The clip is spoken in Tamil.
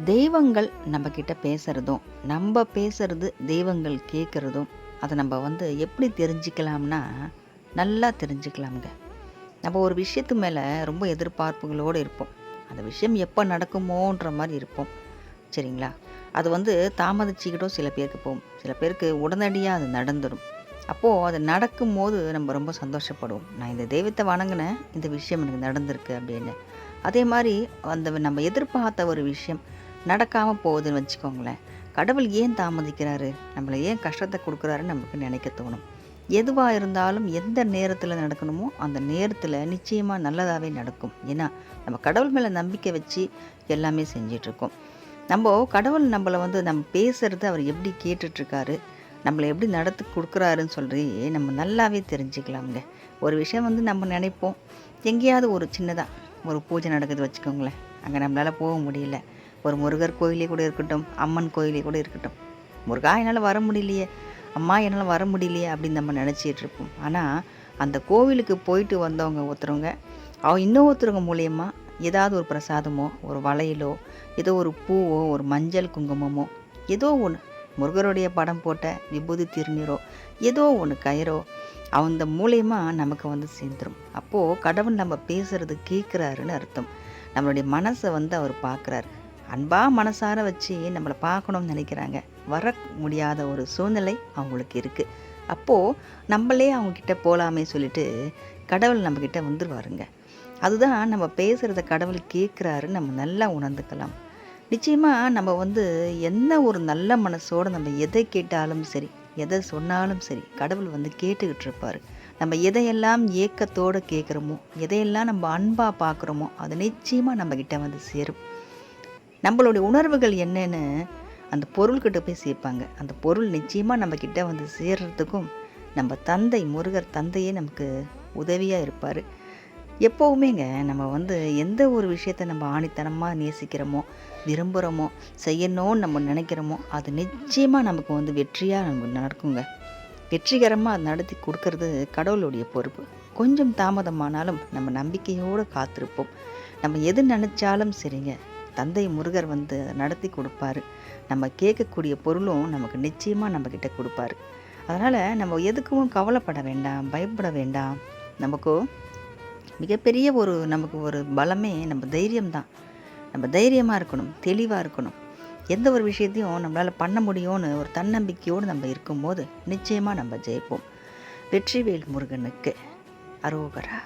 தெய்வங்கள் நம்மக்கிட்ட பேசுகிறதும், நம்ம பேசுறது தெய்வங்கள் கேட்குறதும், அதை நம்ம எப்படி தெரிஞ்சுக்கலாம்னா, நல்லா தெரிஞ்சுக்கலாம்ங்க. நம்ம ஒரு விஷயத்து மேலே ரொம்ப எதிர்பார்ப்புகளோடு இருப்போம். அந்த விஷயம் எப்போ நடக்குமோன்ற மாதிரி இருப்போம். சரிங்களா? அது தாமதிச்சுக்கிட்டும் சில பேருக்கு போகும். சில பேருக்கு உடனடியாக அது நடந்துடும். அப்போது அது நடக்கும்போது நம்ம ரொம்ப சந்தோஷப்படுவோம். நான் இந்த தெய்வத்தை வணங்கினேன், இந்த விஷயம் எனக்கு நடந்திருக்கு அப்படின்னு. அதே மாதிரி நம்ம எதிர்பார்த்த ஒரு விஷயம் நடக்காமல் போகுதுன்னு வச்சுக்கோங்களேன். கடவுள் ஏன் தாமதிக்கிறாரு? நம்மளை ஏன் கஷ்டத்தை கொடுக்குறாருன்னு நமக்கு நினைக்க தோணும். எதுவாக இருந்தாலும் எந்த நேரத்தில் நடக்கணுமோ அந்த நேரத்தில் நிச்சயமாக நல்லதாகவே நடக்கும். ஏன்னா நம்ம கடவுள் மேலே நம்பிக்கை வச்சு எல்லாமே செஞ்சிட்ருக்கோம். கடவுள் நம்மளை நம்ம பேசுகிறது அவர் எப்படி கேட்டுட்ருக்காரு, நம்மளை எப்படி நடத்தி கொடுக்குறாருன்னு சொல்லி நம்ம நல்லாவே தெரிஞ்சுக்கலாம்ங்க. ஒரு விஷயம் நம்ம நினைப்போம், எங்கேயாவது ஒரு சின்னதாக ஒரு பூஜை நடக்குது வச்சுக்கோங்களேன், அங்கே நம்மளால் போக முடியல. ஒரு முருகர் கோயிலே கூட இருக்கட்டும், அம்மன் கோயிலே கூட இருக்கட்டும், முருகா என்னால் வர முடியலையே, அம்மா என்னால் வர முடியலையே அப்படின்னு நம்ம நினச்சிட்டு இருப்போம். ஆனால் அந்த கோவிலுக்கு போயிட்டு வந்தவங்க ஒருத்தவங்க இன்னொருத்தவங்க மூலியமா ஏதாவது ஒரு பிரசாதமோ, ஒரு வளையலோ, ஏதோ ஒரு பூவோ, ஒரு மஞ்சள் குங்குமமோ, ஏதோ ஒன்று, முருகருடைய படம் போட்ட விபூதி திருநீரோ, ஏதோ ஒன்று கயிறோ, அந்த மூலியமா நமக்கு சேர்ந்துடும். அப்போது கடவுள் நம்ம பேசுகிறது கேட்குறாருன்னு அர்த்தம். நம்மளுடைய மனசை அவர் பார்க்குறாரு. அன்பாக மனசார வச்சு நம்மளை பார்க்கணும்னு நினைக்கிறாங்க. வர முடியாத ஒரு சூழ்நிலை அவங்களுக்கு இருக்குது. அப்போது நம்மளே அவங்கக்கிட்ட போகலாமே சொல்லிட்டு கடவுள் நம்மக்கிட்ட வந்துடுவாருங்க. அதுதான் நம்ம பேசுகிறத கடவுள் கேட்குறாருன்னு நம்ம நல்லா உணர்ந்துக்கலாம். நிச்சயமாக நம்ம என்ன ஒரு நல்ல மனசோடு நம்ம எதை கேட்டாலும் சரி, எதை சொன்னாலும் சரி, கடவுள் கேட்டுக்கிட்டு இருப்பார். நம்ம எதையெல்லாம் ஏக்கத்தோடு கேட்குறோமோ, எதையெல்லாம் நம்ம அன்பாக பார்க்குறோமோ, அது நிச்சயமாக நம்மக்கிட்ட சேரும். நம்மளுடைய உணர்வுகள் என்னென்னு அந்த பொருள்கிட்ட போய் சேர்ப்பாங்க. அந்த பொருள் நிச்சயமாக நம்மக்கிட்ட சேர்றதுக்கும் நம்ம தந்தை முருகர் தந்தையே நமக்கு உதவியாக இருப்பார். எப்போவுமேங்க நம்ம எந்த ஒரு விஷயத்தை நம்ம ஆணித்தனமாக நேசிக்கிறோமோ, விரும்புகிறோமோ, செய்யணும்னு நம்ம நினைக்கிறோமோ, அது நிச்சயமாக நமக்கு வெற்றியாக நமக்கு நடக்குங்க. வெற்றிகரமாக அது நடத்தி கொடுக்கறது கடவுளுடைய பொறுப்பு. கொஞ்சம் தாமதமானாலும் நம்ம நம்பிக்கையோடு காத்திருப்போம். நம்ம எது நினச்சாலும் சரிங்க, தந்தை முருகர் நடத்தி கொடுப்பாரு. நம்ம கேட்கக்கூடிய பொருளும் நமக்கு நிச்சயமாக நம்மக்கிட்ட கொடுப்பாரு. அதனால் நம்ம எதுக்கும் கவலைப்பட வேண்டாம், பயப்பட வேண்டாம். நமக்கு மிகப்பெரிய நமக்கு ஒரு பலமே நம்ம தைரியம்தான். நம்ம தைரியமாக இருக்கணும், தெளிவாக இருக்கணும். எந்த ஒரு விஷயத்தையும் நம்மளால் பண்ண முடியும்னு ஒரு தன்னம்பிக்கையோடு நம்ம இருக்கும்போது நிச்சயமாக நம்ம ஜெயிப்போம். வெற்றிவேல் முருகனுக்கு அரோகரா.